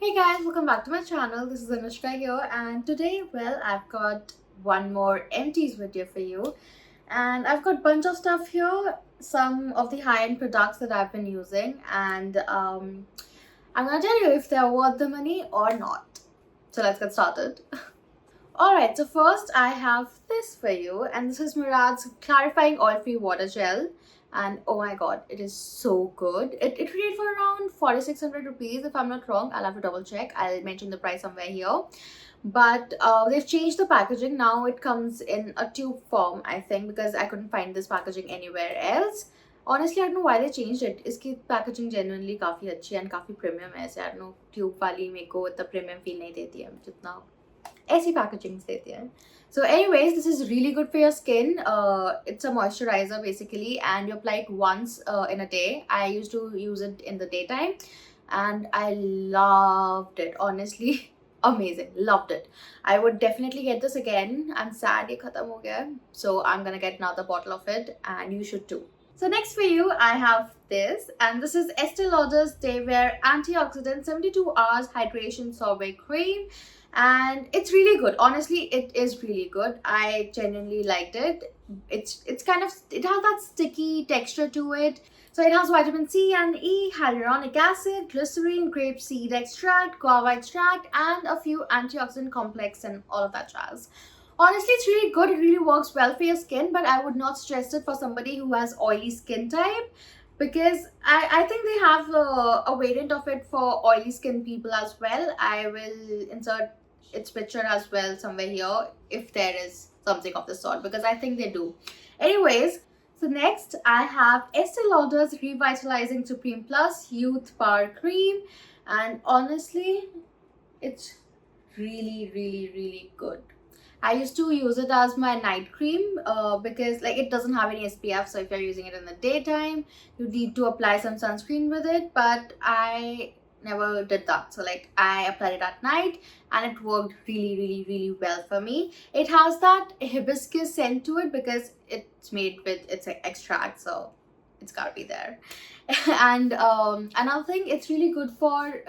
Hey guys, welcome back to my channel. This is Anushka here, and today, I've got one more empties video for you, and I've got a bunch of stuff here, some of the high-end products that I've been using, and I'm gonna tell you if they're worth the money or not. So let's get started. Alright, so first I have this for you, and this is Murad's Clarifying Oil-Free Water Gel. And oh my god, it is so good. It retailed for around 4,600 rupees if I'm not wrong. I'll have to double check. I'll mention the price somewhere here. But they've changed the packaging. Now it comes in a tube form, I think, because I couldn't find this packaging anywhere else. Honestly, I don't know why they changed it. इसकी packaging genuinely काफ़ी अच्छी है and काफ़ी premium है. I don't know, tube वाली मेरे को इतना premium feel नहीं देती है जितना ऐसी packaging देती है. So anyways, this is really good for your skin. It's a moisturizer basically, and you apply it once in a day. I used to use it in the daytime and I loved it. Honestly, amazing. Loved it. I would definitely get this again. I'm sad ye khatam ho gaya hai. So I'm gonna get another bottle of it and you should too. So next for you, I have this, and this is Estee Lauder's Daywear Antioxidant 72 Hours Hydration Sorbet Cream, and it's really good. Honestly, it is really good. I genuinely liked it. It's kind of, it has that sticky texture to it. So it has vitamin C and E, hyaluronic acid, glycerine, grape seed extract, guava extract, and a few antioxidant complex and all of that jazz. Honestly, it's really good. It really works well for your skin, but I would not suggest it for somebody who has oily skin type, because I think they have a variant of it for oily skin people as well. I will insert its picture as well somewhere here if there is something of the sort, because I think they do. Anyways, so next I have Estee Lauder's Revitalizing Supreme Plus Youth Power Cream, and honestly, it's really good. I used to use it as my night cream because like it doesn't have any SPF, so if you're using it in the daytime, you need to apply some sunscreen with it, but I never did that. So like I applied it at night and it worked really well for me. It has that hibiscus scent to it because it's made with its extract, so it's gotta be there. And another thing, it's really good for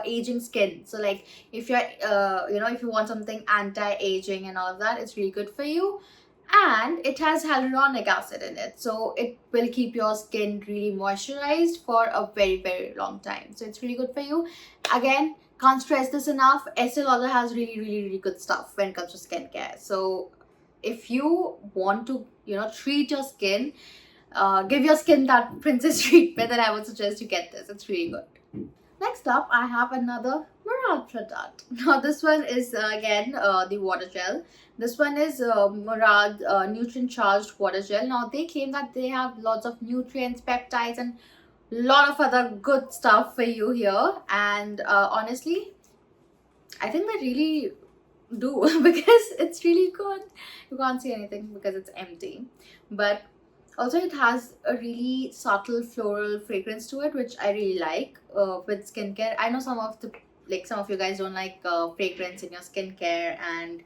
aging skin. So like if you're if you want something anti-aging and all of that, it's really good for you. And it has hyaluronic acid in it, so it will keep your skin really moisturized for a very long time. So it's really good for you. Again, can't stress this enough, Estee Lauder has really good stuff when it comes to skincare. So if you want to treat your skin, give your skin that princess treatment, then I would suggest you get this. It's really good. Next up, I have another Murad product. Now this one is again the water gel. This one is Murad nutrient charged water gel. Now they claim that they have lots of nutrients, peptides, and lot of other good stuff for you here. And honestly, I think they really do because it's really good. You can't see anything because it's empty, but also it has a really subtle floral fragrance to it, which I really like with skincare. I know some of you guys don't like fragrance in your skincare and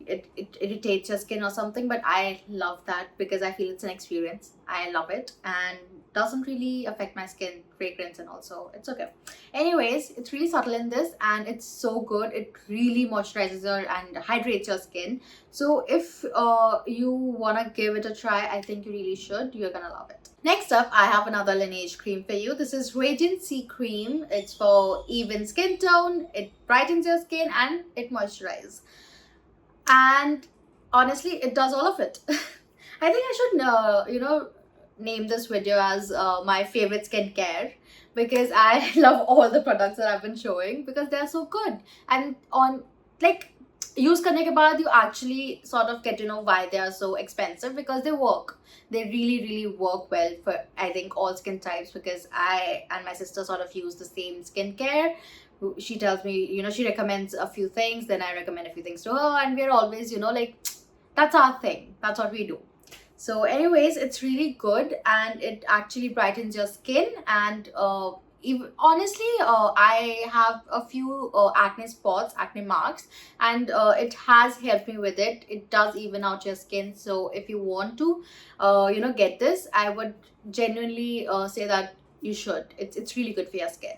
it irritates your skin or something, but I love that because I feel it's an experience. I love it and doesn't really affect my skin fragrance, and also it's okay. Anyways, it's really subtle in this and it's so good. It really moisturizes and hydrates your skin. So if you want to give it a try, I think you really should. You're gonna love it. Next up, I have another Laneige cream for you. This is Radiant C Cream. It's for even skin tone. It brightens your skin and it moisturizes. And honestly, it does all of it. I think I should name this video as my favorite skincare, because I love all the products that I've been showing because they're so good. And on like use karne ke baad, you actually sort of get to know why they are so expensive, because they work. They really work well for I think all skin types, because I and my sister sort of use the same skincare. She tells me, she recommends a few things, then I recommend a few things to her, and we're always, like, that's our thing. That's what we do. So anyways, it's really good and it actually brightens your skin. And honestly, I have a few acne spots, acne marks, and it has helped me with it. It does even out your skin. So if you want to get this, I would genuinely say that you should. It's really good for your skin.